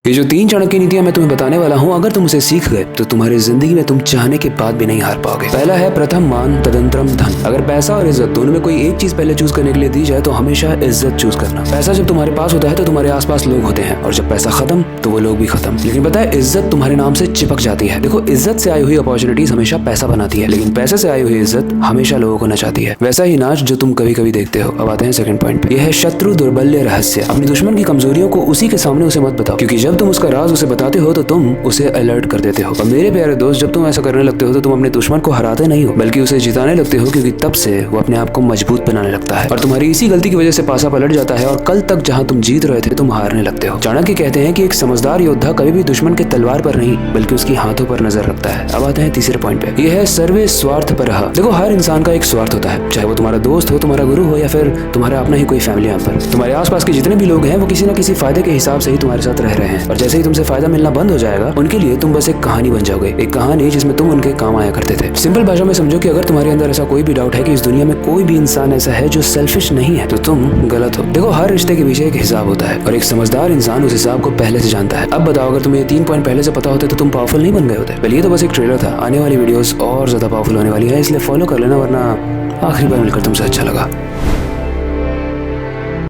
ये जो 3 चाणक्य नीतियां मैं तुम्हें बताने वाला हूँ, अगर तुम उसे सीख गए तो तुम्हारी जिंदगी में तुम चाहने के बाद भी नहीं हार पाओगे। पहला है प्रथम मान तदंतरम धन। अगर पैसा और इज्जत दोनों में कोई एक चीज पहले चूज करने के लिए दी जाए तो हमेशा इज्जत चूज करना। पैसा जब तुम्हारे पास होता है तो तुम्हारे आसपास लोग होते हैं, और जब पैसा खत्म तो वो लोग भी खत्म। लेकिन पता है, इज्जत तुम्हारे नाम से चिपक जाती है। देखो, इज्जत से आई हुई अपॉर्चुनिटीज हमेशा पैसा बनाती है, लेकिन पैसे से आई हुई इज्जत हमेशा लोगों को नचाती है। वैसा ही नाच जो तुम कभी कभी देखते हो। अब आते हैं सेकंड पॉइंट पे। यह है शत्रु दुर्बल्य रहस्य। अपने दुश्मन की कमजोरियों को उसी के सामने उसे मत बताओ, क्योंकि जब तुम उसका राज उसे बताते हो तो तुम उसे अलर्ट कर देते हो। और मेरे प्यारे दोस्त, जब तुम ऐसा करने लगते हो तो तुम अपने दुश्मन को हराते नहीं हो, बल्कि उसे जिताने लगते हो, क्योंकि तब से वो अपने आप को मजबूत बनाने लगता है। और तुम्हारी इसी गलती की वजह से पासा पलट जाता है, और कल तक जहाँ तुम जीत रहे थे तुम हारने लगते हो। चाणक्य कहते हैं कि एक समझदार योद्धा कभी भी दुश्मन के तलवार पर नहीं बल्कि उसकी हाथों पर नजर रखता है। अब आते हैं तीसरे पॉइंट पे। यह है सर्वे स्वार्थ परः। देखो, हर इंसान का एक स्वार्थ होता है, चाहे वो तुम्हारा दोस्त हो, तुम्हारा गुरु हो, या फिर तुम्हारा अपना ही कोई फैमिली मेंबर। तुम्हारे आसपास के जितने भी लोग हैं वो किसी न किसी फायदे के हिसाब से ही तुम्हारे साथ रह रहे हैं, और जैसे ही तुमसे फायदा मिलना बंद हो जाएगा, उनके लिए तुम बस एक कहानी बन जाओगे। एक कहानी जिसमें तुम उनके काम आया करते थे। सिंपल भाषा में समझो कि अगर तुम्हारे अंदर ऐसा कोई भी डाउट है कि इस दुनिया में कोई भी इंसान ऐसा है जो सेल्फिश नहीं है, तो तुम गलत हो। देखो, हर रिश्ते के पीछे एक हिसाब होता है, और एक समझदार इंसान उस हिसाब को पहले से जानता है। अब बताओ, अगर तुम्हें ये 3 पॉइंट पहले से पता होते तो तुम पावरफुल नहीं बन गए होते। पहले ये तो बस एक ट्रेलर था, आने वाली वीडियोस और ज्यादा पावरफुल होने वाली है, इसलिए फॉलो कर लेना, वरना आखिरी बार मिलकर तुमसे अच्छा लगा।